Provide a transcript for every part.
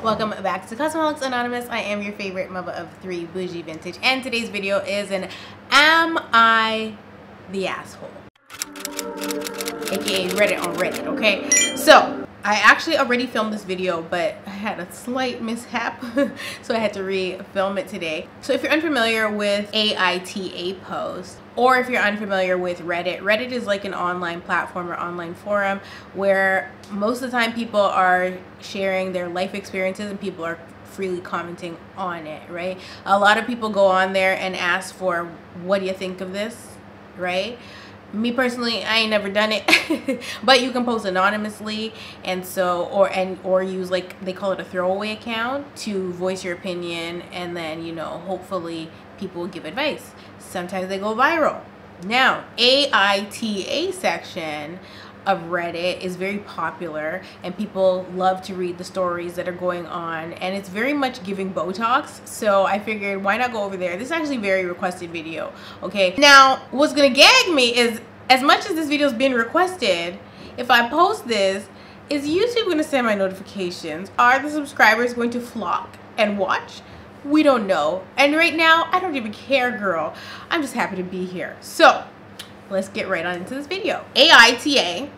Welcome back to Cosmeholics Anonymous. I am your favorite mother of three, bougie vintage, and today's video is an Am I the Asshole? AKA Reddit on Reddit, okay? So, I actually already filmed this video, but I had a slight mishap, so I had to re-film it today. So if you're unfamiliar with AITA posts, or if you're unfamiliar with Reddit, Reddit is like an online platform or online forum where most of the time people are sharing their life experiences and people are freely commenting on it, right? A lot of people go on there and ask for, what do you think of this, right? Me personally, I ain't never done it, but you can post anonymously, and so or use, like, they call it a throwaway account to voice your opinion, and then, you know, hopefully people will give advice. Sometimes they go viral. Now, AITA section of Reddit is very popular and people love to read the stories that are going on, and it's very much giving Botox, so I figured why not go over there. This is actually a very requested video, okay? Now, what's gonna gag me is, as much as this video is being requested, if I post this, is YouTube gonna send my notifications? Are the subscribers going to flock and watch? We don't know. And right now, I don't even care, girl. I'm just happy to be here. So, let's get right on into this video. AITA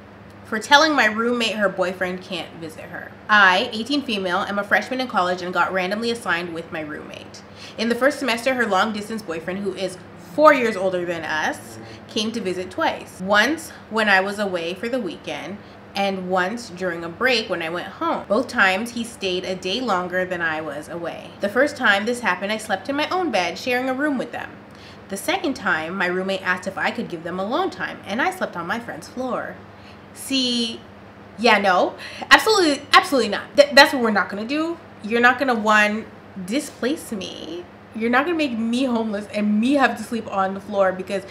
for telling my roommate her boyfriend can't visit her. I, 18 female, am a freshman in college and got randomly assigned with my roommate. In the first semester, her long distance boyfriend, who is 4 years older than us, came to visit twice. Once when I was away for the weekend, and once during a break when I went home. Both times he stayed a day longer than I was away. The first time this happened, I slept in my own bed, sharing a room with them. The second time, my roommate asked if I could give them alone time, and I slept on my friend's floor. See, yeah, no, absolutely not. That's what we're not gonna do. You're not gonna, one, displace me. You're not gonna make me homeless and me have to sleep on the floor because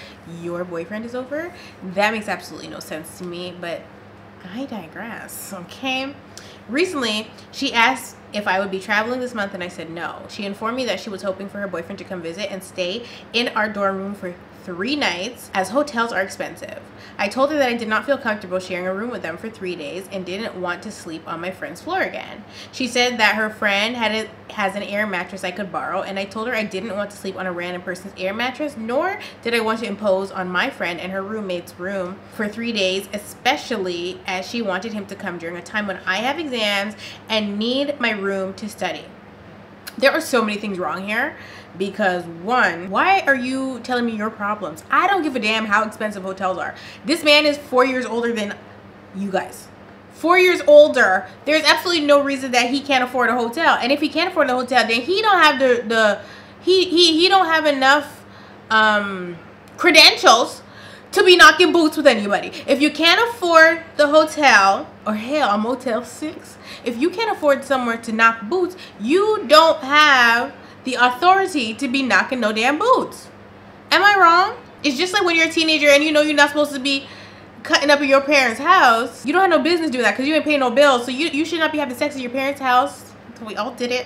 your boyfriend is over. That makes absolutely no sense to me, but I digress, okay? Recently, she asked if I would be traveling this month and I said no. She informed me that she was hoping for her boyfriend to come visit and stay in our dorm room for 3 nights, as hotels are expensive. I told her that I did not feel comfortable sharing a room with them for 3 days and didn't want to sleep on my friend's floor again. She said that her friend has an air mattress I could borrow, and I told her I didn't want to sleep on a random person's air mattress, nor did I want to impose on my friend and her roommate's room for 3 days, especially as she wanted him to come during a time when I have exams and need my room to study. There are so many things wrong here because, one, why are you telling me your problems? I don't give a damn how expensive hotels are. This man is 4 years older than you guys. 4 years older. There's absolutely no reason that he can't afford a hotel. And if he can't afford a hotel, then he don't have he don't have enough credentials to be knocking boots with anybody. If you can't afford the hotel, or hell, a Motel 6, if you can't afford somewhere to knock boots, you don't have the authority to be knocking no damn boots. Am I wrong? It's just like when you're a teenager and you know you're not supposed to be cutting up in your parents' house. You don't have no business doing that because you ain't paying no bills. So you should not be having sex in your parents' house. So we all did it.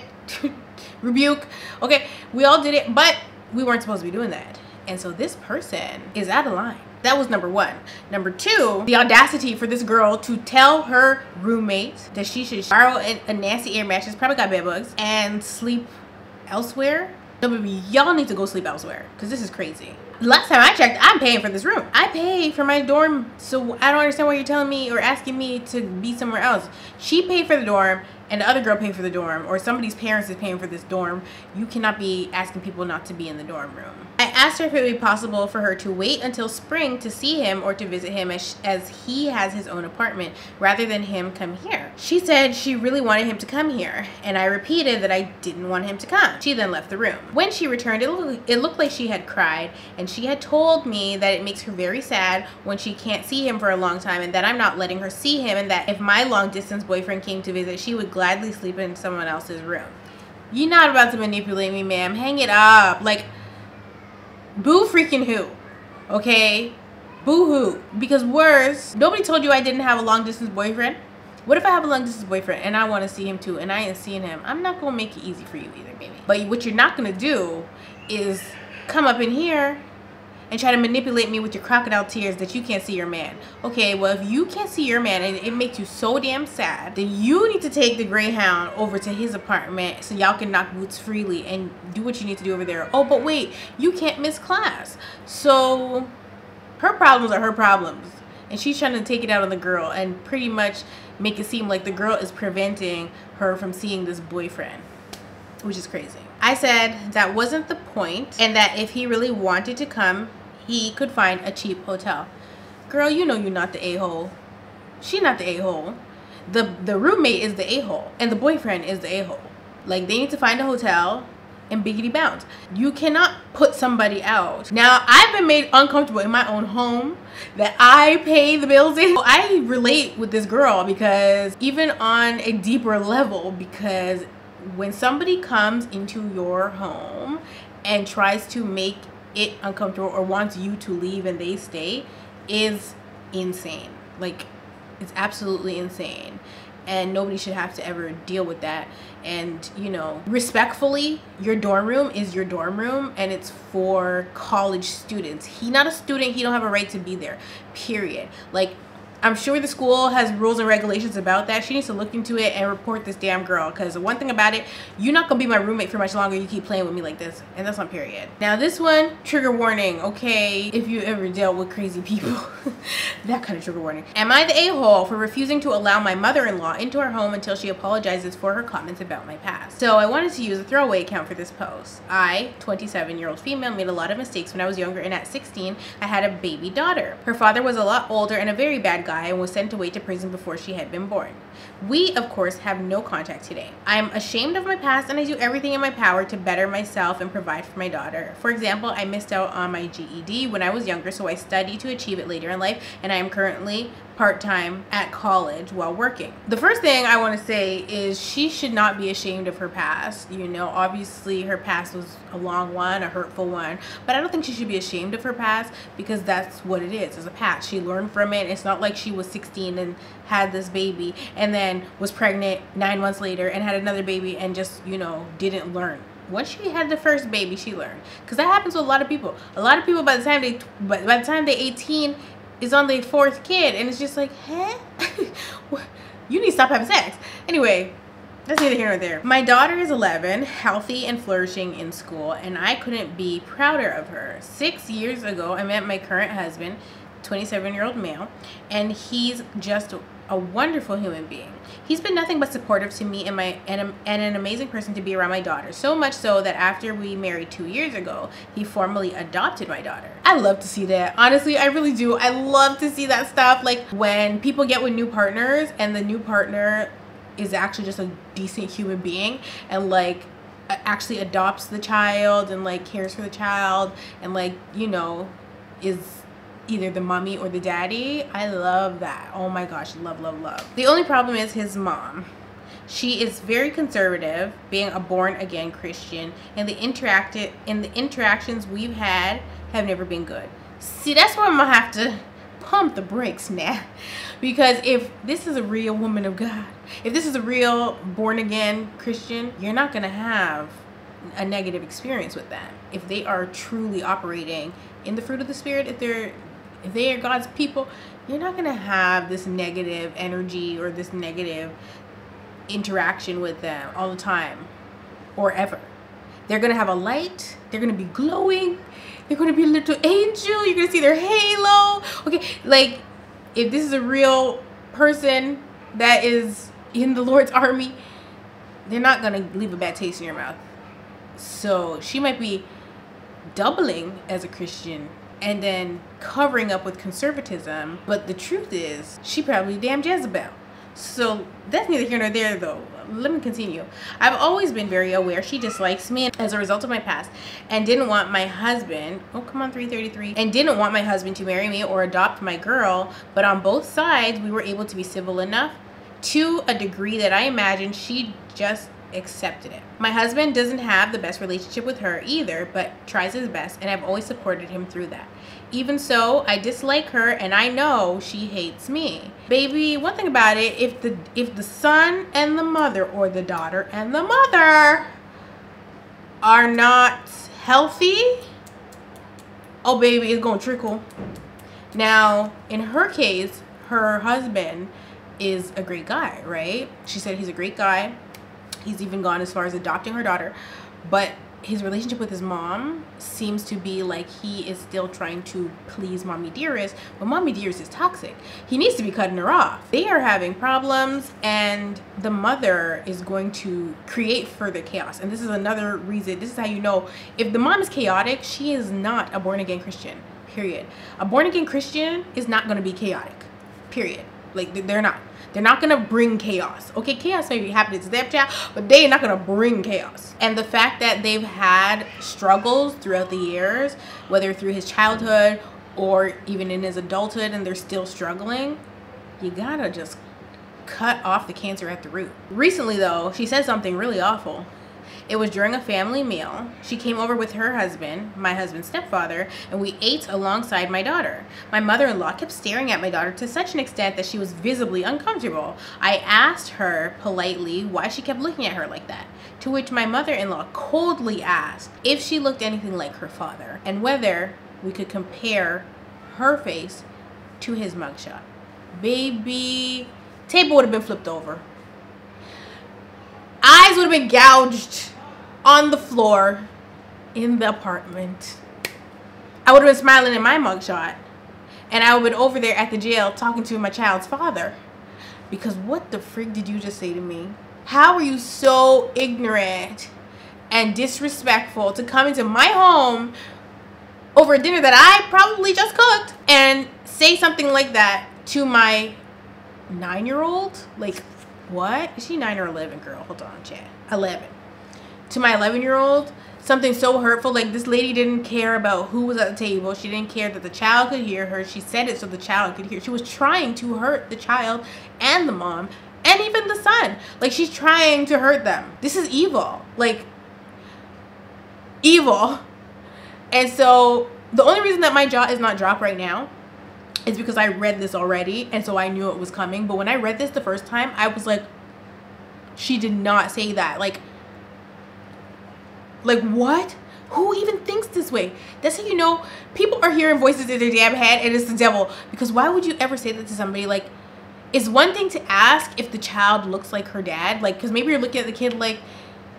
Rebuke. Okay, we all did it, but we weren't supposed to be doing that. And so this person is out of line. That was number one. Number two, the audacity for this girl to tell her roommate that she should borrow a nasty air mattress, probably got bed bugs, and sleep elsewhere. No, baby, y'all need to go sleep elsewhere because this is crazy. Last time I checked, I'm paying for this room. I pay for my dorm, so I don't understand why you're telling me or asking me to be somewhere else. She paid for the dorm and the other girl paid for the dorm, or somebody's parents is paying for this dorm. You cannot be asking people not to be in the dorm room. I asked her if it would be possible for her to wait until spring to see him or to visit him as he has his own apartment rather than him come here. She said she really wanted him to come here, and I repeated that I didn't want him to come. She then left the room. When she returned, it looked like she had cried, and she had told me that it makes her very sad when she can't see him for a long time, and that I'm not letting her see him, and that if my long distance boyfriend came to visit, she would gladly sleep in someone else's room. You're not about to manipulate me, ma'am. Hang it up. Like, boo freaking who, okay? Boo hoo. Because worse, nobody told you I didn't have a long distance boyfriend. What if I have a long distance boyfriend and I want to see him too and I ain't seeing him? I'm not going to make it easy for you either, baby. But what you're not going to do is come up in here and try to manipulate me with your crocodile tears that you can't see your man. Okay, well, if you can't see your man and it makes you so damn sad, then you need to take the Greyhound over to his apartment so y'all can knock boots freely and do what you need to do over there. Oh, but wait, you can't miss class. So her problems are her problems, and she's trying to take it out on the girl and pretty much make it seem like the girl is preventing her from seeing this boyfriend, which is crazy. I said that wasn't the point, and that if he really wanted to come, he could find a cheap hotel. Girl, you know you're not the a-hole. She's not the a-hole. The roommate is the a-hole, and the boyfriend is the a-hole. Like, they need to find a hotel and biggity bounce. You cannot put somebody out. Now, I've been made uncomfortable in my own home that I pay the bills in. I relate with this girl, because even on a deeper level, because when somebody comes into your home and tries to make it uncomfortable or wants you to leave and they stay, is insane. Like, it's absolutely insane. And nobody should have to ever deal with that. And, you know, respectfully, your dorm room is your dorm room, and it's for college students. He's not a student. He don't have a right to be there, period. Like, I'm sure the school has rules and regulations about that. She needs to look into it and report this damn girl, because one thing about it, you're not gonna be my roommate for much longer. You keep playing with me like this, and that's on period. Now this one, trigger warning, okay? If you ever dealt with crazy people, that kind of trigger warning. Am I the a-hole for refusing to allow my mother-in-law into our home until she apologizes for her comments about my past? So I wanted to use a throwaway account for this post. I, 27-year-old female, made a lot of mistakes when I was younger, and at 16, I had a baby daughter. Her father was a lot older and a very bad guy, and was sent away to prison before she had been born. We, of course, have no contact today. I am ashamed of my past, and I do everything in my power to better myself and provide for my daughter. For example, I missed out on my GED when I was younger, so I studied to achieve it later in life, and I am currently part-time at college while working. The first thing I want to say is she should not be ashamed of her past. You know, obviously her past was a long one, a hurtful one, but I don't think she should be ashamed of her past, because that's what it is. It's a past. She learned from it. It's not like she was 16 and had this baby and then was pregnant 9 months later and had another baby and just, you know, didn't learn. Once she had the first baby, she learned, because that happens with a lot of people. A lot of people, by the time they 18, is on their 4th kid, and it's just like, huh? You need to stop having sex. Anyway, that's neither here nor there. My daughter is 11, healthy and flourishing in school, and I couldn't be prouder of her. 6 years ago, I met my current husband, 27-year-old male, and he's just a wonderful human being. He's been nothing but supportive to me and an amazing person to be around my daughter. So much so that after we married 2 years ago, he formally adopted my daughter. I love to see that. Honestly, I really do. I love to see that stuff. Like when people get with new partners and the new partner is actually just a decent human being and like actually adopts the child and like cares for the child and like, you know, is either the mommy or the daddy. I love that. Oh my gosh, love, love, love. The only problem is his mom. She is very conservative, being a born-again Christian, and the interactions we've had have never been good. See, that's where I'm gonna have to pump the brakes now, because if this is a real woman of God, if this is a real born-again Christian, you're not gonna have a negative experience with that. If they are truly operating in the fruit of the Spirit, if they are God's people, you're not gonna have this negative energy or this negative interaction with them all the time or ever. They're gonna have a light, they're gonna be glowing, they're gonna be a little angel, you're gonna see their halo. Okay, like if this is a real person that is in the Lord's army, they're not gonna leave a bad taste in your mouth. So she might be doubling as a Christian and then covering up with conservatism, but the truth is she probably damn Jezebel. So that's neither here nor there though. Let me continue. I've always been very aware she dislikes me as a result of my past and didn't want my husband, oh come on 333, and didn't want my husband to marry me or adopt my girl, but on both sides we were able to be civil enough to a degree that I imagine she just accepted it. My husband doesn't have the best relationship with her either, but tries his best, and I've always supported him through that. Even so, I dislike her and I know she hates me. Baby, one thing about it, if the son and the mother, or the daughter and the mother, are not healthy, oh baby, it's gonna trickle. Now, in her case, her husband is a great guy, right? She said he's a great guy. He's even gone as far as adopting her daughter. But his relationship with his mom seems to be like he is still trying to please Mommy Dearest, but Mommy Dearest is toxic. He needs to be cutting her off. They are having problems, and the mother is going to create further chaos. And this is another reason, this is how you know if the mom is chaotic, she is not a born-again Christian, period. A born-again Christian is not going to be chaotic, period. Like, they're not. They're not gonna bring chaos. Okay, chaos may be happening to their child, but they're not gonna bring chaos. And the fact that they've had struggles throughout the years, whether through his childhood or even in his adulthood, and they're still struggling, you gotta just cut off the cancer at the root. Recently though, she said something really awful. It was during a family meal. She came over with her husband, my husband's stepfather, and we ate alongside my daughter. My mother-in-law kept staring at my daughter to such an extent that she was visibly uncomfortable. I asked her politely why she kept looking at her like that, to which my mother-in-law coldly asked if she looked anything like her father and whether we could compare her face to his mugshot. Baby, table would have been flipped over. Eyes would have been gouged on the floor in the apartment. I would have been smiling in my mugshot, and I would have been over there at the jail talking to my child's father. Because what the frig did you just say to me? How are you so ignorant and disrespectful to come into my home over a dinner that I probably just cooked and say something like that to my 9-year-old? Like, what? Is she 9 or 11, girl? Hold on, chat. 11. To my 11-year-old, something so hurtful. Like, this lady didn't care about who was at the table. She didn't care that the child could hear her. She said it so the child could hear. She was trying to hurt the child and the mom and even the son. Like, she's trying to hurt them. This is evil. Like, evil. And so the only reason that my jaw is not dropped right now is because I read this already, and so I knew it was coming. But when I read this the first time, I was like, she did not say that. Like what? Who even thinks this way? That's how you know people are hearing voices in their damn head and it's the devil. Because why would you ever say that to somebody? Like, it's one thing to ask if the child looks like her dad. Like, because maybe you're looking at the kid like,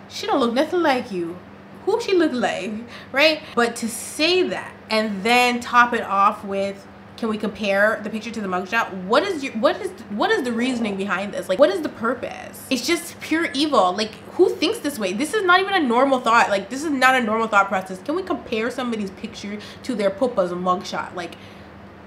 she don't look nothing like you. Who she look like, right? But to say that and then top it off with, can we compare the picture to the mugshot? What is the reasoning behind this? Like, what is the purpose? It's just pure evil. Like, who thinks this way? This is not even a normal thought. Like, this is not a normal thought process. Can we compare somebody's picture to their pupa's mugshot? Like,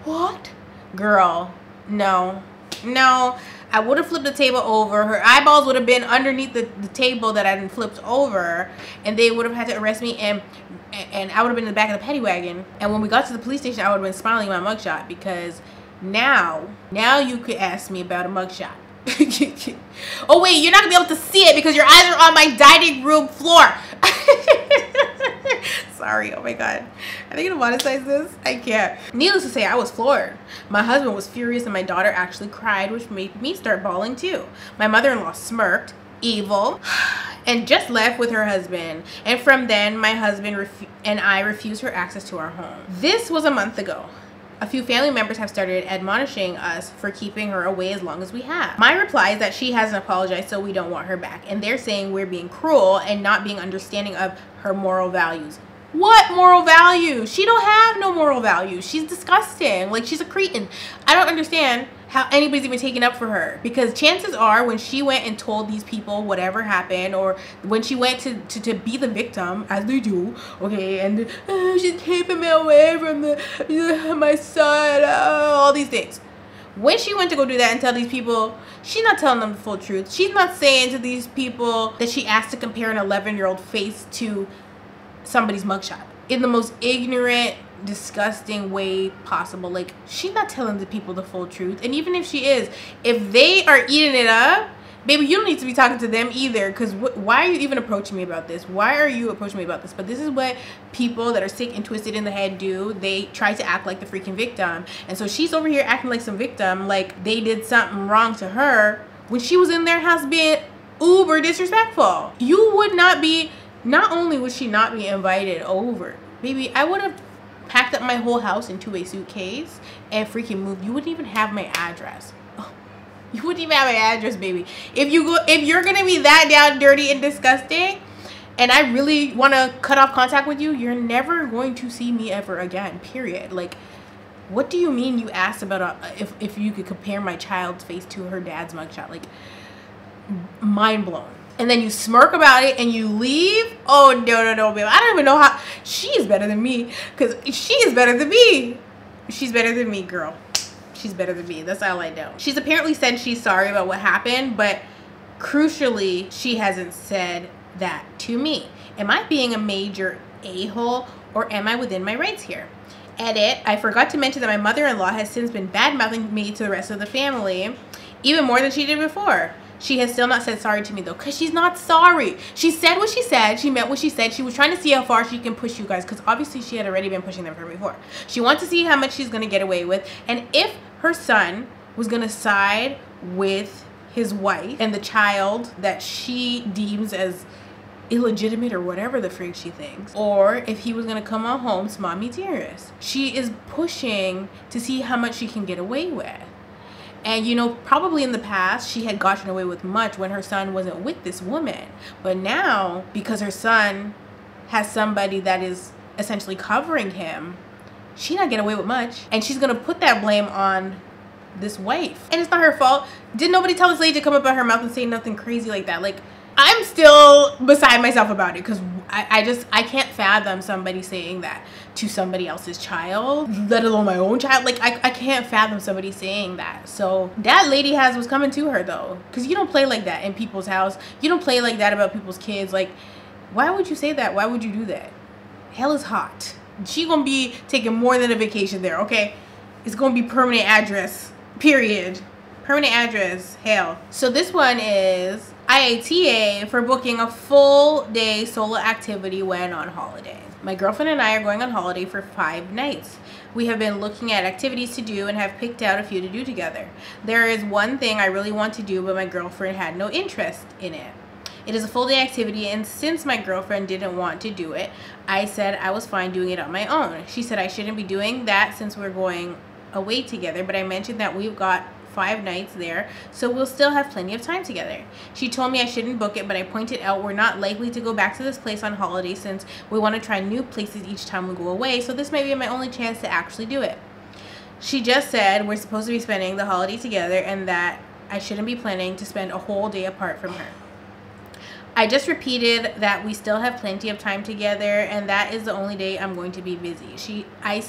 what? Girl, no. No, I would have flipped the table over. Her eyeballs would have been underneath the table that I done flipped over, and they would have had to arrest me, and I would have been in the back of the paddy wagon. And when we got to the police station, I would have been smiling at my mugshot, because now you could ask me about a mugshot. Oh wait, you're not gonna be able to see it because your eyes are on my dining room floor. Sorry, oh my god. Are they gonna monetize this? I can't. Needless to say, I was floored. My husband was furious and my daughter actually cried, which made me start bawling too. My mother-in-law smirked, evil, and just left with her husband. And from then, my husband and I refused her access to our home. This was a month ago. A few family members have started admonishing us for keeping her away as long as we have. My reply is that she hasn't apologized, so we don't want her back. And they're saying we're being cruel and not being understanding of her moral values. What moral value? She don't have no moral value. She's disgusting. Like, she's a cretin. I don't understand how anybody's even taking up for her, because chances are when she went and told these people whatever happened, or when she went to be the victim, as they do, okay, and she's keeping me away from my son, all these things. When she went to go do that and tell these people, she's not telling them the full truth. She's not saying to these people that she asked to compare an 11-year-old face to somebody's mugshot in the most ignorant, disgusting way possible. Like, she's not telling the people the full truth. And even if she is, if they are eating it up, baby, you don't need to be talking to them either, because why are you even approaching me about this? Why are you approaching me about this? But this is what people that are sick and twisted in the head do. They try to act like the freaking victim. And so she's over here acting like some victim, like they did something wrong to her when she was in their house being uber disrespectful. You would not be, not only would she not be invited over, baby, I would have packed up my whole house into a suitcase and freaking moved. You wouldn't even have my address. You wouldn't even have my address, baby. If you're gonna be that down, dirty, and disgusting, and I really want to cut off contact with you, you're never going to see me ever again, period. Like, what do you mean you asked about if you could compare my child's face to her dad's mugshot? Like, mind blown. And then you smirk about it and you leave? Oh, no, babe. I don't even know how. She's better than me, because she is better than me. She's better than me, girl. She's better than me. That's all I know. She's apparently said she's sorry about what happened, but crucially, she hasn't said that to me. Am I being a major a-hole, or am I within my rights here? Edit, I forgot to mention that my mother-in-law has since been bad-mouthing me to the rest of the family, even more than she did before. She has still not said sorry to me, though, because she's not sorry. She said what she said. She meant what she said. She was trying to see how far she can push you guys, because obviously she had already been pushing them for before. She wants to see how much she's going to get away with. And if her son was going to side with his wife and the child that she deems as illegitimate or whatever the frig she thinks, or if he was going to come on home to mommy dearest, she is pushing to see how much she can get away with. And, you know, probably in the past, she had gotten away with much when her son wasn't with this woman. But now, because her son has somebody that is essentially covering him, she not get away with much. And she's going to put that blame on this wife. And it's not her fault. Did nobody tell this lady to come up out her mouth and say nothing crazy like that? Like, I'm still beside myself about it, because I can't fathom somebody saying that to somebody else's child, let alone my own child. Like, I can't fathom somebody saying that. So that lady has what's coming to her, though, because you don't play like that in people's house. You don't play like that about people's kids. Like, why would you say that? Why would you do that? Hell is hot. She gonna be taking more than a vacation there, okay? It's gonna be permanent address, period. Permanent address, hell. So this one is AITA for booking a full day solo activity when on holiday. My girlfriend and I are going on holiday for 5 nights. We have been looking at activities to do and have picked out a few to do together. There is one thing I really want to do, but my girlfriend had no interest in it. It is a full day activity, and since my girlfriend didn't want to do it, I said I was fine doing it on my own. She said I shouldn't be doing that since we're going away together, but I mentioned that we've got 5 nights there, so we'll still have plenty of time together. She told me I shouldn't book it, but I pointed out we're not likely to go back to this place on holiday since we want to try new places each time we go away, so this may be my only chance to actually do it. She just said we're supposed to be spending the holiday together and that I shouldn't be planning to spend a whole day apart from her. I just repeated that we still have plenty of time together and that is the only day I'm going to be busy. I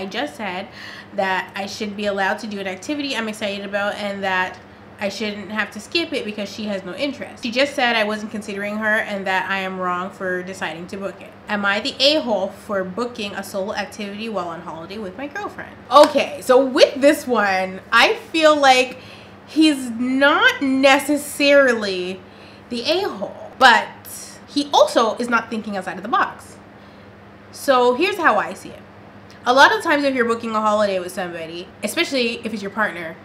just said that I should be allowed to do an activity I'm excited about and that I shouldn't have to skip it because she has no interest. She just said I wasn't considering her and that I am wrong for deciding to book it. Am I the a-hole for booking a solo activity while on holiday with my girlfriend? Okay, so with this one, I feel like he's not necessarily the a-hole, but he also is not thinking outside of the box. So here's how I see it. A lot of times if you're booking a holiday with somebody, especially if it's your partner,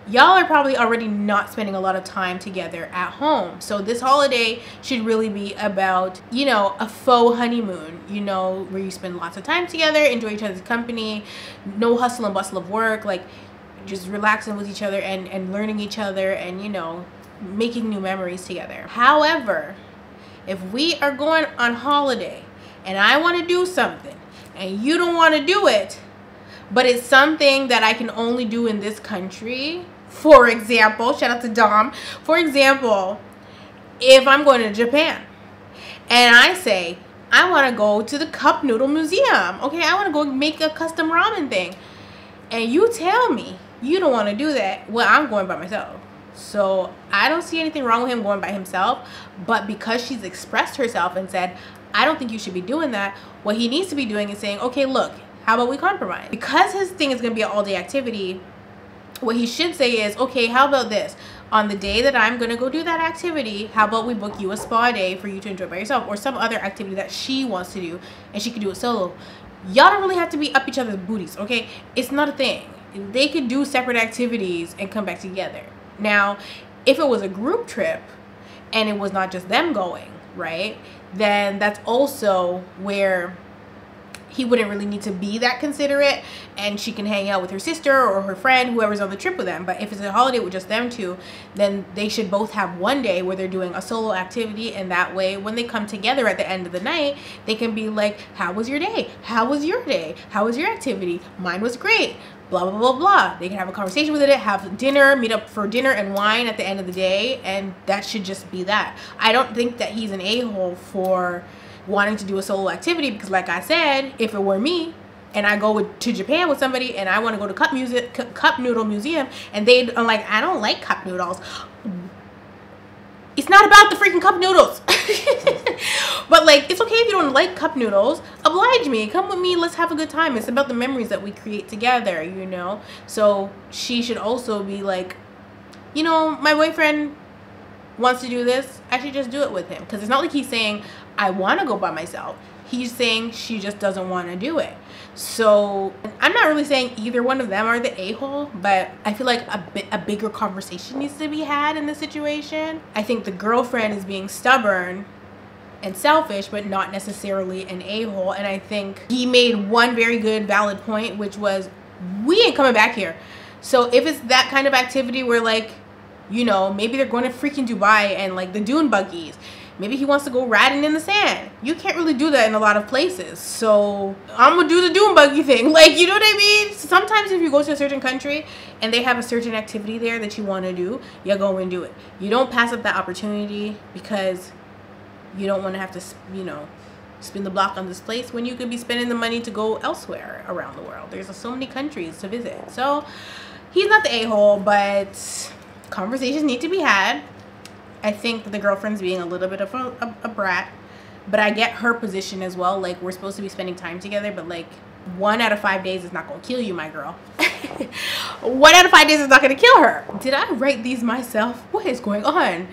y'all are probably already not spending a lot of time together at home. So this holiday should really be about, you know, a faux honeymoon, you know, where you spend lots of time together, enjoy each other's company, no hustle and bustle of work, like just relaxing with each other and learning each other and, you know, making new memories together. However, if we are going on holiday and I want to do something and you don't want to do it, but it's something that I can only do in this country, for example, shout out to Dom, for example, if I'm going to Japan and I say I want to go to the cup noodle museum, okay, I want to go make a custom ramen thing, and you tell me you don't want to do that, well, I'm going by myself. So I don't see anything wrong with him going by himself, but because she's expressed herself and said, I don't think you should be doing that, what he needs to be doing is saying, okay, look, how about we compromise? Because his thing is going to be an all-day activity, what he should say is, okay, how about this? On the day that I'm going to go do that activity, how about we book you a spa day for you to enjoy by yourself, or some other activity that she wants to do and she can do it solo. Y'all don't really have to be up each other's booties, okay? It's not a thing. They could do separate activities and come back together. Now, if it was a group trip and it was not just them going, right, then that's also where he wouldn't really need to be that considerate, and she can hang out with her sister or her friend, whoever's on the trip with them. But if it's a holiday with just them two, then they should both have one day where they're doing a solo activity, and that way when they come together at the end of the night, they can be like, how was your day? How was your day? How was your activity? Mine was great. Blah, blah, blah, blah. They can have a conversation with it, have dinner, meet up for dinner and wine at the end of the day, and that should just be that. I don't think that he's an a-hole for wanting to do a solo activity, because like I said, if it were me and I go to Japan with somebody and I want to go to cup noodle museum, and I'm like, I don't like cup noodles. It's not about the freaking cup noodles. But like, it's okay if you don't like cup noodles. Oblige me. Come with me. Let's have a good time. It's about the memories that we create together, you know? So she should also be like, you know, my boyfriend wants to do this. I should just do it with him. Because it's not like he's saying, I want to go by myself. He's saying she just doesn't want to do it. So I'm not really saying either one of them are the a-hole, but I feel like a bigger conversation needs to be had in this situation. I think the girlfriend is being stubborn and selfish, but not necessarily an a-hole. And I think he made one very good valid point, which was, we ain't coming back here. So if it's that kind of activity where, like, you know, maybe they're going to freaking Dubai and like the dune buggies, maybe he wants to go riding in the sand. You can't really do that in a lot of places. So I'm gonna do the dune buggy thing. Like, you know what I mean? Sometimes if you go to a certain country and they have a certain activity there that you want to do, you go and do it. You don't pass up that opportunity because you don't want to have to, you know, spin the block on this place when you could be spending the money to go elsewhere around the world. There's so many countries to visit. So he's not the a-hole, but conversations need to be had. I think the girlfriend's being a little bit of a brat, but I get her position as well. Like, we're supposed to be spending time together, but like 1 out of 5 days is not gonna kill you, my girl. 1 out of 5 days is not gonna kill her. Did I write these myself? What is going on?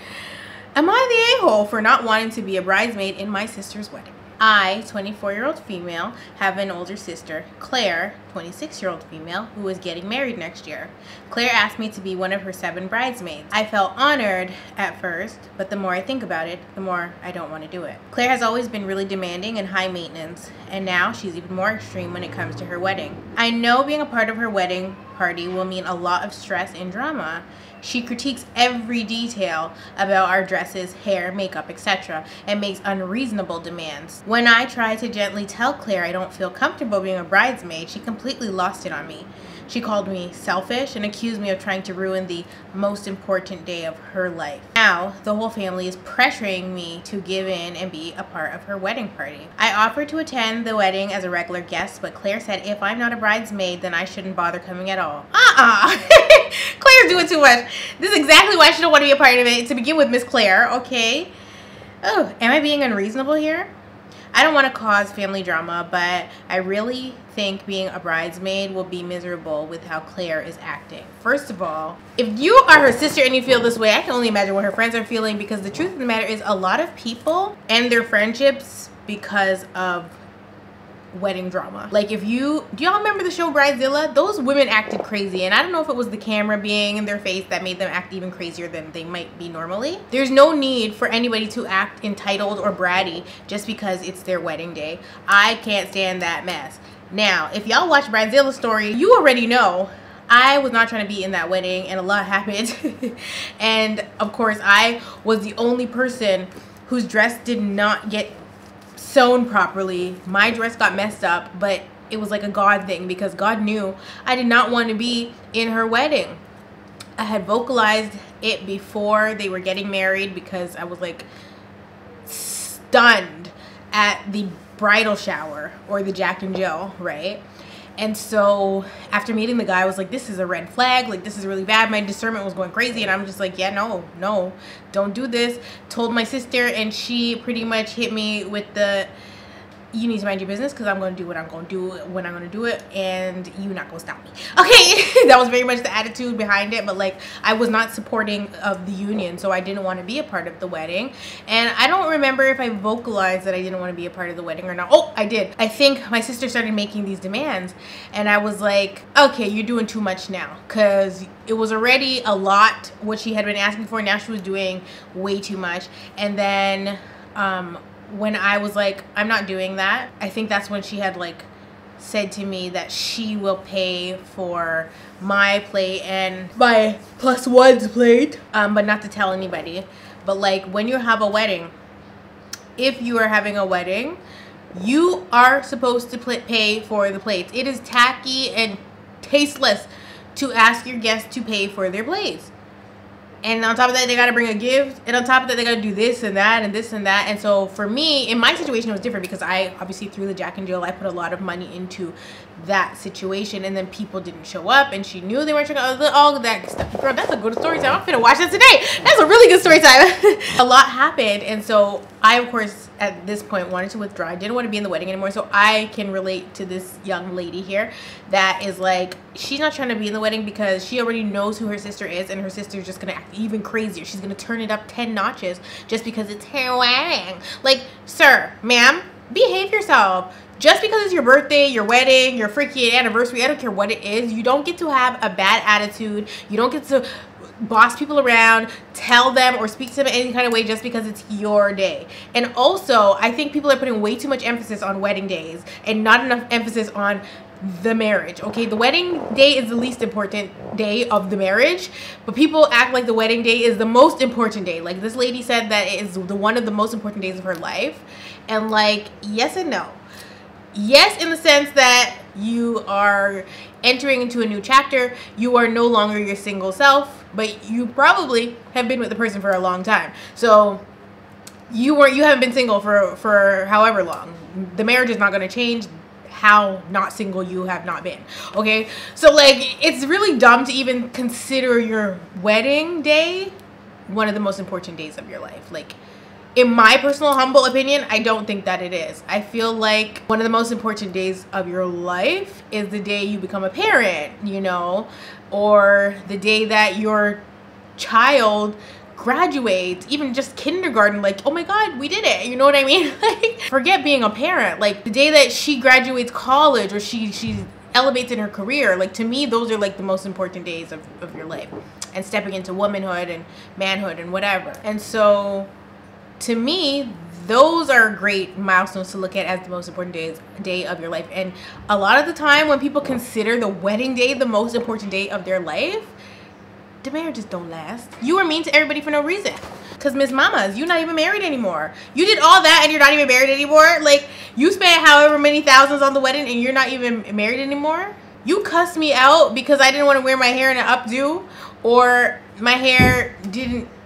Am I the a-hole for not wanting to be a bridesmaid in my sister's wedding? I, 24-year-old female, have an older sister, Claire, 26-year-old female, who is getting married next year. Claire asked me to be one of her 7 bridesmaids. I felt honored at first, but the more I think about it, the more I don't want to do it. Claire has always been really demanding and high maintenance, and now she's even more extreme when it comes to her wedding. I know being a part of her wedding party will mean a lot of stress and drama. She critiques every detail about our dresses, hair, makeup, etc., and makes unreasonable demands. When I try to gently tell Claire I don't feel comfortable being a bridesmaid, she completely lost it on me. She called me selfish and accused me of trying to ruin the most important day of her life. Now, the whole family is pressuring me to give in and be a part of her wedding party. I offered to attend the wedding as a regular guest, but Claire said if I'm not a bridesmaid, then I shouldn't bother coming at all. Claire's doing too much. This is exactly why she don't want to be a part of it to begin with, Miss Claire, okay? Oh, am I being unreasonable here? I don't want to cause family drama, but I really think being a bridesmaid will be miserable with how Claire is acting. First of all, if you are her sister and you feel this way, I can only imagine what her friends are feeling, because the truth of the matter is a lot of people end their friendships because of wedding drama. Like, do y'all remember the show Bridezilla? Those women acted crazy, and I don't know if it was the camera being in their face that made them act even crazier than they might be normally. There's no need for anybody to act entitled or bratty just because it's their wedding day. I can't stand that mess. Now, if y'all watch Bridezilla's story, you already know I was not trying to be in that wedding, and a lot happened. And of course, I was the only person whose dress did not get sewn properly. My dress got messed up, but it was like a God thing, because God knew I did not want to be in her wedding. I had vocalized it before they were getting married, because I was like stunned at the bridal shower, or the Jack and Jill, right? And so after meeting the guy, I was like, this is a red flag. Like, this is really bad. My discernment was going crazy, and I'm just like, yeah, no, don't do this. Told my sister, and she pretty much hit me with the, you need to mind your business, because I'm going to do what I'm going to do when I'm going to do it, and you're not going to stop me. Okay, that was very much the attitude behind it, but like, I was not supporting of the union, so I didn't want to be a part of the wedding. And I don't remember if I vocalized that I didn't want to be a part of the wedding or not. Oh, I did. I think my sister started making these demands, and I was like, okay, you're doing too much now, because it was already a lot what she had been asking for. Now she was doing way too much. And then when I was like, I'm not doing that, I think that's when she had like said to me that she will pay for my plate and my plus one's plate, but not to tell anybody. But like, when you have a wedding, if you are having a wedding, you are supposed to pay for the plates. It is tacky and tasteless to ask your guests to pay for their plates. And on top of that, they got to bring a gift. And on top of that, they got to do this and that and this and that. And so for me, in my situation, it was different because I obviously through the Jack and Jill, I put a lot of money into that situation. And then people didn't show up and she knew they weren't showing up. All that stuff. Girl, that's a good story time. I'm finna watch that today. That's a really good story time. A lot happened. And so I, of course, at this point wanted to withdraw. I didn't want to be in the wedding anymore. So I can relate to this young lady here that is like, she's not trying to be in the wedding because she already knows who her sister is, and her sister's just gonna act even crazier. She's gonna turn it up 10 notches just because it's her wedding. Like, sir, ma'am, behave yourself. Just because it's your birthday, your wedding, your freaking anniversary, I don't care what it is, you don't get to have a bad attitude. You don't get to boss people around, tell them or speak to them in any kind of way just because it's your day. And also, I think people are putting way too much emphasis on wedding days and not enough emphasis on the marriage. Okay, the wedding day is the least important day of the marriage, but people act like the wedding day is the most important day. Like this lady said that it is one of the most important days of her life. And like, yes and no. Yes, in the sense that you are entering into a new chapter. You are no longer your single self, but you probably have been with the person for a long time. So you haven't been single for however long. The marriage is not going to change how not single you have not been. Okay, so like, it's really dumb to even consider your wedding day one of the most important days of your life. Like, in my personal humble opinion, I don't think that it is. I feel like one of the most important days of your life is the day you become a parent, you know, or the day that your child graduates, even just kindergarten. Like, oh my God, we did it. You know what I mean? Like, forget being a parent. Like, the day that she graduates college or she elevates in her career. Like, to me, those are like the most important days of your life, and stepping into womanhood and manhood and whatever. And so, to me, those are great milestones to look at as the most important day of your life. And a lot of the time when people consider the wedding day the most important day of their life, the marriages don't last. You are mean to everybody for no reason. Because Miss Mamas, you're not even married anymore. You did all that and you're not even married anymore. Like, you spent however many thousands on the wedding and you're not even married anymore. You cussed me out because I didn't want to wear my hair in an updo, or my hair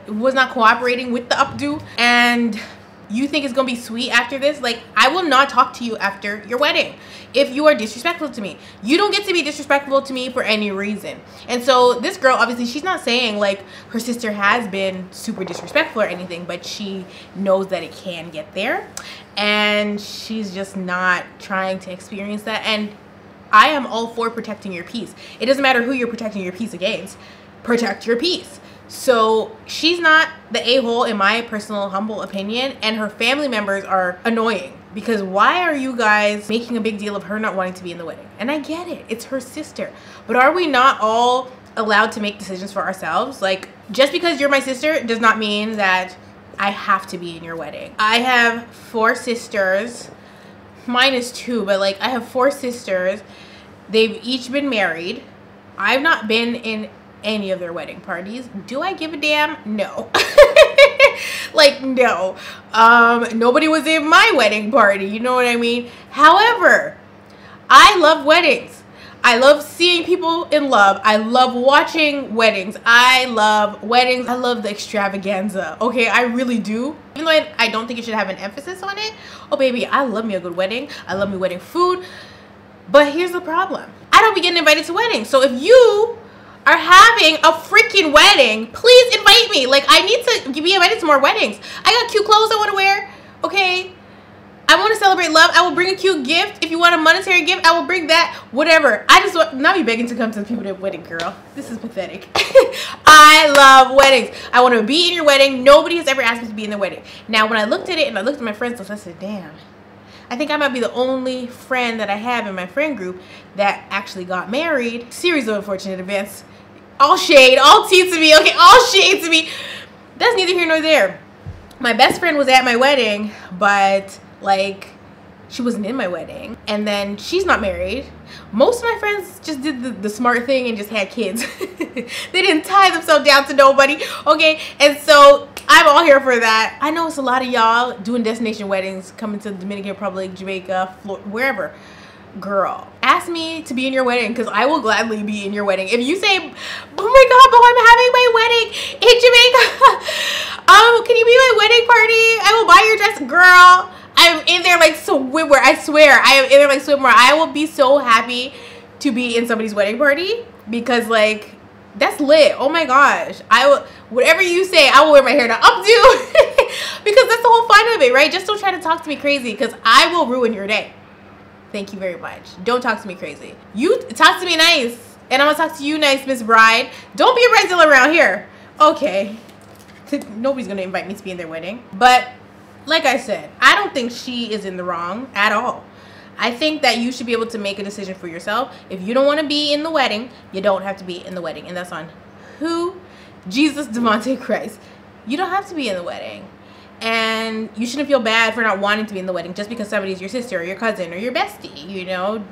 was not cooperating with the updo, and you think it's gonna be sweet after this. Like, I will not talk to you after your wedding if you are disrespectful to me. You don't get to be disrespectful to me for any reason. And so this girl, obviously, she's not saying like her sister has been super disrespectful or anything, but she knows that it can get there, and she's just not trying to experience that. And I am all for protecting your peace. It doesn't matter who you're protecting your peace against. Protect your peace. So she's not the a-hole, in my personal humble opinion, and her family members are annoying, because why are you guys making a big deal of her not wanting to be in the wedding? And I get it, it's her sister, but are we not all allowed to make decisions for ourselves? Like, just because you're my sister does not mean that I have to be in your wedding. I have 4 sisters. Mine is 2, but like, I have 4 sisters. They've each been married. I've not been in any of their wedding parties. Do I give a damn? No. Like, no. Nobody was in my wedding party, you know what I mean? However, I love weddings. I love seeing people in love. I love watching weddings. I love weddings. I love the extravaganza. Okay, I really do. Even though I don't think you should have an emphasis on it. Oh baby, I love me a good wedding. I love me wedding food. But here's the problem. I don't be getting invited to weddings. So if you are having a freaking wedding, please invite me. Like, I need to be invited to more weddings. I got cute clothes I want to wear. Okay, I want to celebrate love. I will bring a cute gift. If you want a monetary gift, I will bring that. Whatever. I just want, not be begging to come to the people at wedding, girl. This is pathetic. I love weddings. I want to be in your wedding. Nobody has ever asked me to be in their wedding. Now, when I looked at it and I looked at my friends list, I said, damn, I think I might be the only friend that I have in my friend group that actually got married. Series of unfortunate events. All shade, all tea to me, okay, all shade to me. That's neither here nor there. My best friend was at my wedding, but like she wasn't in my wedding. And then she's not married. Most of my friends just did the smart thing and just had kids. They didn't tie themselves down to nobody, okay? And so I'm all here for that. I know it's a lot of y'all doing destination weddings, coming to the Dominican Republic, Jamaica, Florida, wherever. Girl, ask me to be in your wedding because I will gladly be in your wedding. If you say, oh my god, but I'm having my wedding in Jamaica, can you be my wedding party? I will buy your dress. Girl, I'm in there like swimwear. I swear, I am in there like swimwear. I will be so happy to be in somebody's wedding party because like that's lit. Oh my gosh, I will, whatever you say, I will wear my hair down updo because that's the whole fun of it, right? Just don't try to talk to me crazy because I will ruin your day. Thank you very much. Don't talk to me crazy. You talk to me nice. And I'm gonna talk to you nice, Miss Bride. Don't be a bridezilla around here. Okay. Nobody's gonna invite me to be in their wedding. But like I said, I don't think she is in the wrong at all. I think that you should be able to make a decision for yourself. If you don't want to be in the wedding, you don't have to be in the wedding. And that's on who? Jesus Devontae Christ. You don't have to be in the wedding. And you shouldn't feel bad for not wanting to be in the wedding just because somebody's your sister or your cousin or your bestie, you know.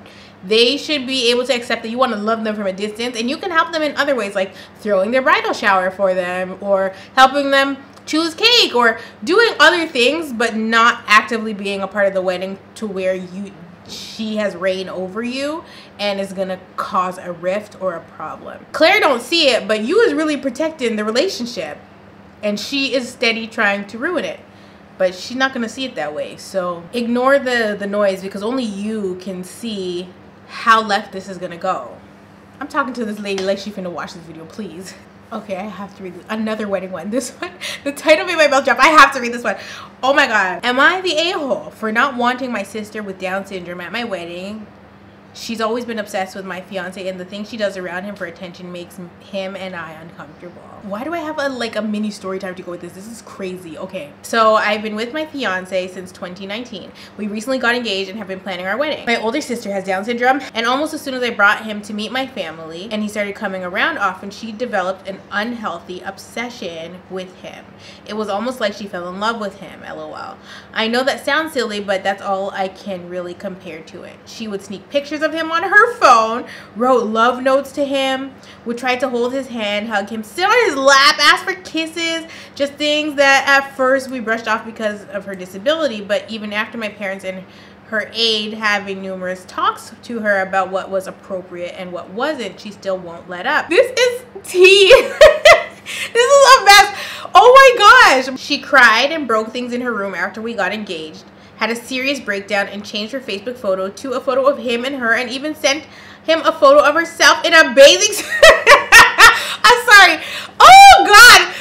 They should be able to accept that you want to love them from a distance, and you can help them in other ways, like throwing their bridal shower for them or helping them choose cake or doing other things, but not actively being a part of the wedding to where she has reign over you and is gonna cause a rift or a problem. Claire don't see it, but you is really protecting the relationship. And she is steady trying to ruin it. But she's not going to see it that way. So ignore the noise because only you can see how left this is going to go. I'm talking to this lady like she finna watch this video, please. Okay, I have to read another wedding one. This one, the title made my mouth drop. I have to read this one. Oh my god. Am I the a-hole for not wanting my sister with Down syndrome at my wedding? She's always been obsessed with my fiance, and the things she does around him for attention makes him and I uncomfortable. Why do I have a mini story time to go with this? This is crazy. Okay, so I've been with my fiance since 2019. We recently got engaged and have been planning our wedding. My older sister has Down syndrome, and almost as soon as I brought him to meet my family and he started coming around often, she developed an unhealthy obsession with him. It was almost like she fell in love with him, lol. I know that sounds silly, but that's all I can really compare to it. She would sneak pictures of him on her phone, wrote love notes to him, would try to hold his hand, hug him, sit on his lap, ask for kisses, just things that at first we brushed off because of her disability. But even after my parents and her aide having numerous talks to her about what was appropriate and what wasn't, she still won't let up. This is tea. This is a mess. Oh my gosh. She cried and broke things in her room after we got engaged, had a serious breakdown, and changed her Facebook photo to a photo of him and her, and even sent him a photo of herself in a bathing suit. I'm sorry. Oh god.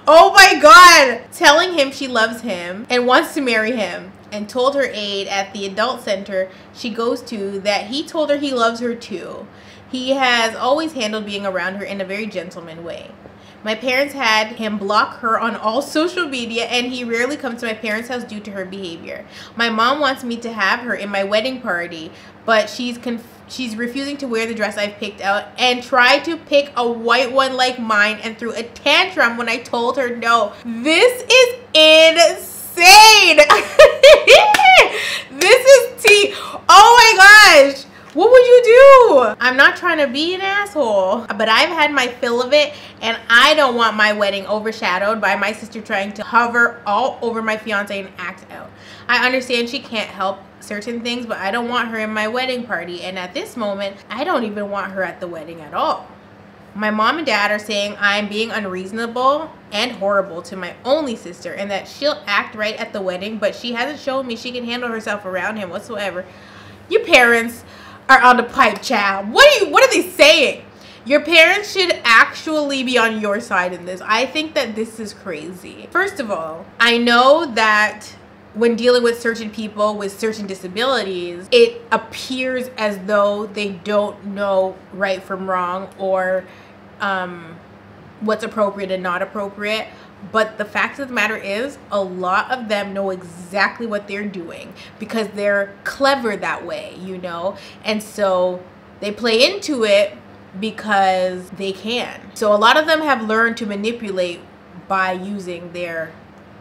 Oh my god. Telling him she loves him and wants to marry him, and told her aide at the adult center she goes to that he told her he loves her too. He has always handled being around her in a very gentleman way. My parents had him block her on all social media, and he rarely comes to my parents' house due to her behavior. My mom wants me to have her in my wedding party, but she's refusing to wear the dress I've picked out and tried to pick a white one like mine and threw a tantrum when I told her no. This is insane. This is tea. Oh my gosh. What would you do? I'm not trying to be an asshole, but I've had my fill of it, and I don't want my wedding overshadowed by my sister trying to hover all over my fiance and act out. I understand she can't help certain things, but I don't want her in my wedding party, and at this moment, I don't even want her at the wedding at all. My mom and dad are saying I'm being unreasonable and horrible to my only sister, and that she'll act right at the wedding, but she hasn't shown me she can handle herself around him whatsoever. Your parents are on the pipe, child. What are they saying? Your parents should actually be on your side in this. I think that this is crazy. First of all, I know that when dealing with certain people with certain disabilities, it appears as though they don't know right from wrong or what's appropriate and not appropriate. But the fact of the matter is, a lot of them know exactly what they're doing because they're clever that way, you know? And so they play into it because they can. So a lot of them have learned to manipulate by using their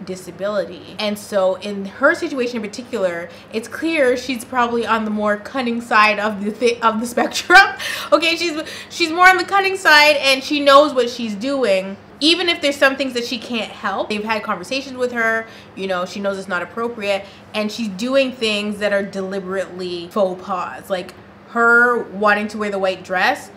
disability. And so in her situation in particular, it's clear she's probably on the more cunning side of the spectrum. Okay, she's more on the cunning side, and she knows what she's doing. Even if there's some things that she can't help, they've had conversations with her, you know, she knows it's not appropriate, and she's doing things that are deliberately faux pas. Like her wanting to wear the white dress,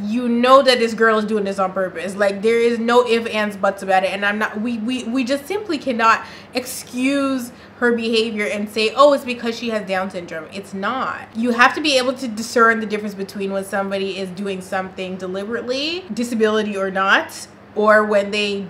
you know that this girl is doing this on purpose. Like there is no ifs, ands, buts about it. And we just simply cannot excuse her behavior and say, oh, it's because she has Down syndrome. It's not. You have to be able to discern the difference between when somebody is doing something deliberately, disability or not, or when they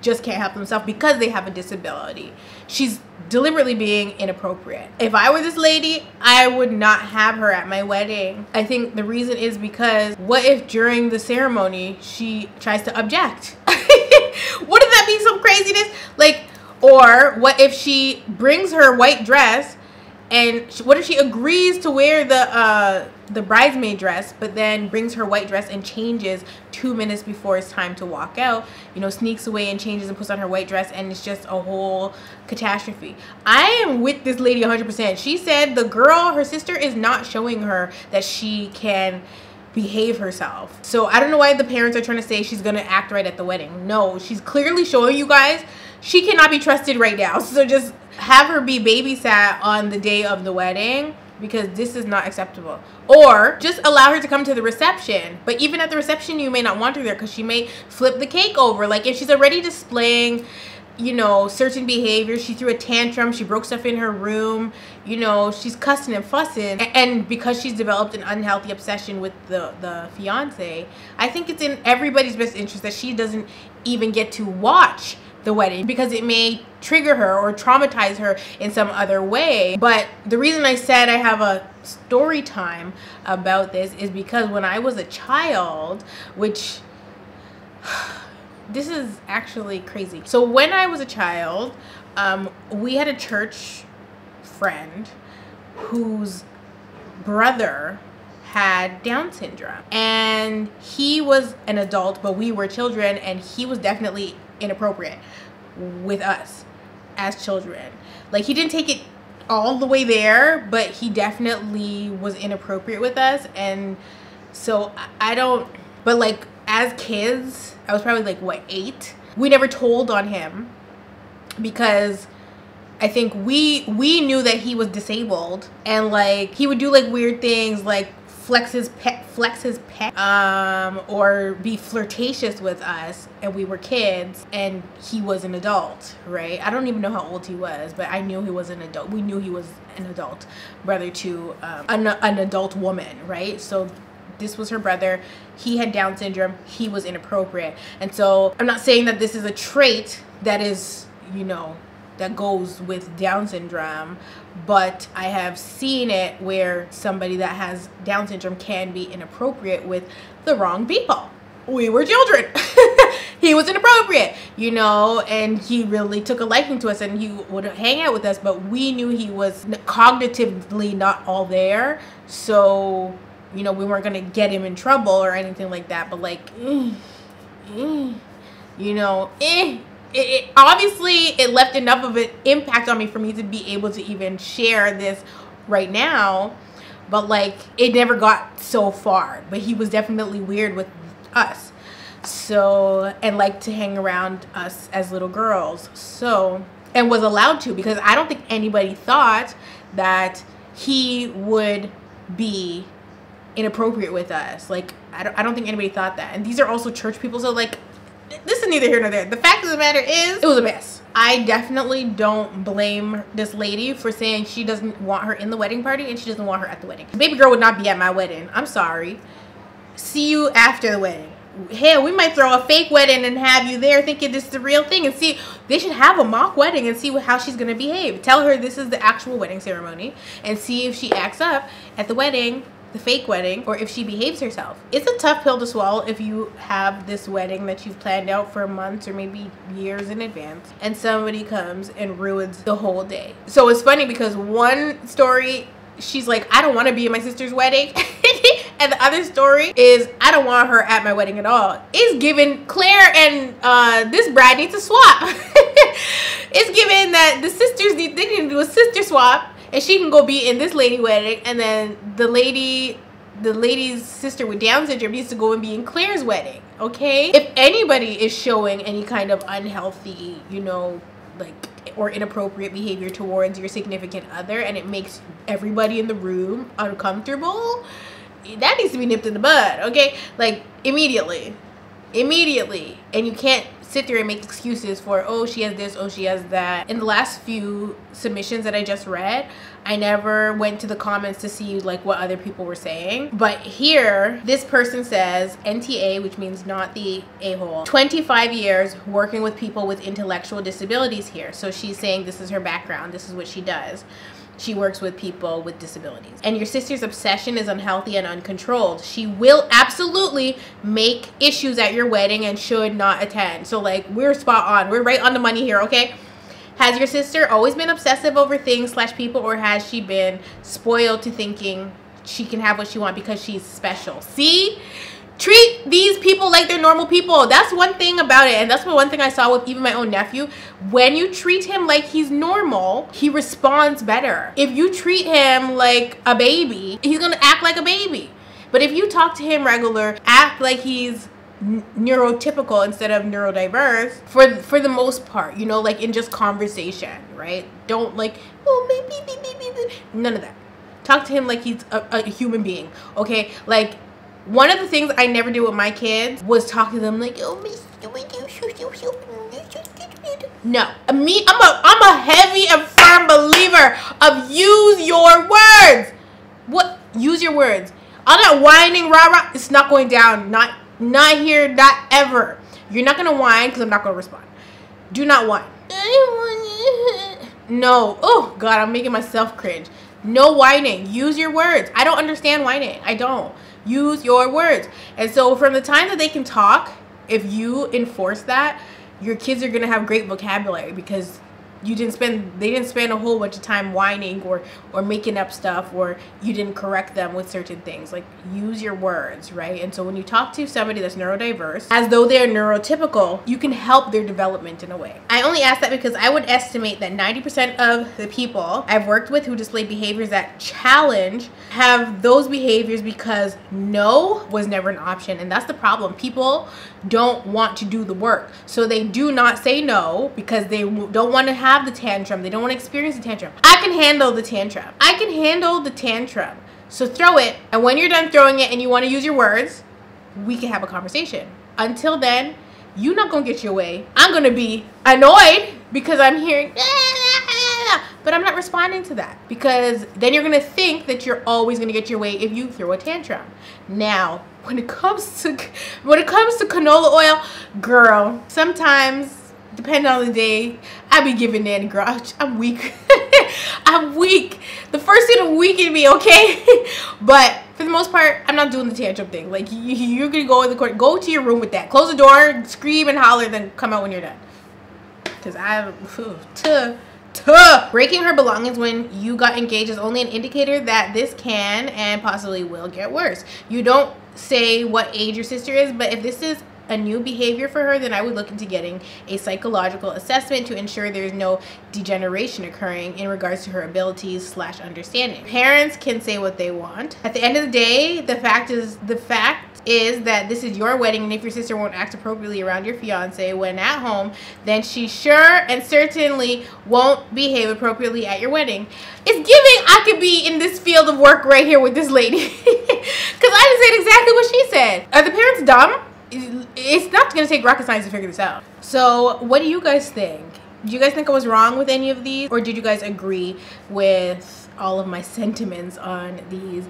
just can't help themselves because they have a disability. She's deliberately being inappropriate. If I were this lady, I would not have her at my wedding. I think the reason is because what if during the ceremony she tries to object? Wouldn't that be some craziness? Like, or what if she brings her white dress, and what if she agrees to wear the bridesmaid dress, but then brings her white dress and changes 2 minutes before it's time to walk out, you know, sneaks away and changes and puts on her white dress, and it's just a whole catastrophe. I am with this lady 100%. She said the girl, her sister, is not showing her that she can behave herself. So I don't know why the parents are trying to say she's gonna act right at the wedding. No, she's clearly showing you guys she cannot be trusted right now. So just have her be babysat on the day of the wedding, because this is not acceptable. Or just allow her to come to the reception. But even at the reception, you may not want her there because she may flip the cake over. Like if she's already displaying, you know, certain behavior, she threw a tantrum, she broke stuff in her room, you know, she's cussing and fussing, and because she's developed an unhealthy obsession with the fiance, I think it's in everybody's best interest that she doesn't even get to watch the wedding, because it may trigger her or traumatize her in some other way. But the reason I said I have a story time about this is because when I was a child, which this is actually crazy. So when I was a child, we had a church friend whose brother had Down syndrome, and he was an adult, but we were children, and he was definitely inappropriate with us as children. Like he didn't take it all the way there, but he definitely was inappropriate with us. And so I don't, but like as kids, I was probably like what, 8, we never told on him because I think we knew that he was disabled, and like he would do like weird things like flex his pec, or be flirtatious with us, and we were kids and he was an adult, right? I don't even know how old he was, but I knew he was an adult. We knew he was an adult brother to an adult woman, right? So this was her brother. He had Down syndrome. He was inappropriate. And so I'm not saying that this is a trait that is, you know, that goes with Down syndrome, but I have seen it where somebody that has Down syndrome can be inappropriate with the wrong people. We were children. He was inappropriate, you know, and he really took a liking to us, and he would hang out with us, but we knew he was cognitively not all there. So, you know, we weren't gonna get him in trouble or anything like that, but like, you know, it obviously it left enough of an impact on me for me to be able to even share this right now. But like it never got so far, but he was definitely weird with us, so, and liked to hang around us as little girls, so, and was allowed to, because I don't think anybody thought that he would be inappropriate with us. Like I don't think anybody thought that. And these are also church people, so like this is neither here nor there. The fact of the matter is, it was a mess. I definitely don't blame this lady for saying she doesn't want her in the wedding party and she doesn't want her at the wedding. The baby girl would not be at my wedding. I'm sorry. See you after the wedding. Hell, we might throw a fake wedding and have you there thinking this is the real thing, and see, they should have a mock wedding and see how she's gonna behave. Tell her this is the actual wedding ceremony and see if she acts up at the wedding, the fake wedding, or if she behaves herself. It's a tough pill to swallow if you have this wedding that you've planned out for months or maybe years in advance, and somebody comes and ruins the whole day. So it's funny because one story, she's like, I don't want to be at my sister's wedding. And the other story is, I don't want her at my wedding at all. It's given Claire and this bride need to swap. It's given that the sisters they need to do a sister swap, and she can go be in this lady wedding, and then the lady's sister with Down syndrome needs to go and be in Claire's wedding. Okay, if anybody is showing any kind of unhealthy, you know, like, or inappropriate behavior towards your significant other, and it makes everybody in the room uncomfortable, that needs to be nipped in the bud. Okay, like immediately. And you can't sit there and make excuses for, oh, she has this, oh, she has that. In the last few submissions that I just read, I never went to the comments to see like what other people were saying, but here this person says NTA, which means not the a-hole, 25 years working with people with intellectual disabilities here. So she's saying this is her background, this is what she does. She works with people with disabilities. And your sister's obsession is unhealthy and uncontrolled. She will absolutely make issues at your wedding and should not attend. So like, we're spot on. We're right on the money here, okay? Has your sister always been obsessive over things / people, or has she been spoiled to thinking she can have what she wants because she's special? See? Treat these people like they're normal people. That's one thing about it, and that's one thing I saw with even my own nephew. When you treat him like he's normal, he responds better. If you treat him like a baby, he's gonna act like a baby. But if you talk to him regular, act like he's neurotypical instead of neurodiverse, for the most part, you know, like in just conversation, right? Don't like, oh, maybe, none of that. Talk to him like he's a human being, okay? Like, one of the things I never did with my kids was talk to them like, oh, no. Me, I'm a heavy and firm believer of use your words. What? Use your words. All that whining, rah-rah, it's not going down. Not here, not ever. You're not gonna whine because I'm not gonna respond. Do not whine. No. Oh God, I'm making myself cringe. No whining. Use your words. I don't understand whining. I don't. Use your words. And so from the time that they can talk, if you enforce that, your kids are gonna have great vocabulary because they didn't spend a whole bunch of time whining or making up stuff, or you didn't correct them with certain things. Like, use your words, right? And so when you talk to somebody that's neurodiverse as though they're neurotypical, you can help their development in a way. I only ask that because I would estimate that 90% of the people I've worked with who display behaviors that challenge have those behaviors because no was never an option. And that's the problem. People don't want to do the work, so they do not say no because they don't want to have the tantrum. They don't want to experience the tantrum. I can handle the tantrum. I can handle the tantrum. So throw it, and when you're done throwing it and you want to use your words, we can have a conversation. Until then, you're not gonna get your way. I'm gonna be annoyed because I'm hearing but I'm not responding to that, because then you're gonna think that you're always gonna get your way if you throw a tantrum. Now, when it comes to canola oil, girl, sometimes, depending on the day, I be giving in, girl. I'm weak. I'm weak. The first thing to weaken me, okay? But for the most part, I'm not doing the tantrum thing. Like, you're gonna go in the court, go to your room with that. Close the door, scream and holler, then come out when you're done. Because breaking her belongings when you got engaged is only an indicator that this can and possibly will get worse. You don't say what age your sister is, but if this is a new behavior for her, then I would look into getting a psychological assessment to ensure there's no degeneration occurring in regards to her abilities / understanding. Parents can say what they want. At the end of the day, the fact is that this is your wedding, and if your sister won't act appropriately around your fiance when at home, then she sure and certainly won't behave appropriately at your wedding. It's giving I could be in this field of work right here with this lady. Because I just said exactly what she said. Are the parents dumb? It's not going to take rocket science to figure this out. So what do you guys think? Do you guys think I was wrong with any of these? Or did you guys agree with all of my sentiments on these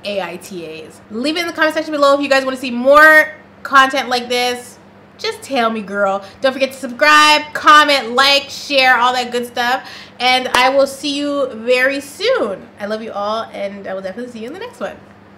AITAs? Leave it in the comment section below if you guys want to see more content like this. Just tell me, girl. Don't forget to subscribe, comment, like, share, all that good stuff. And I will see you very soon. I love you all, and I will definitely see you in the next one.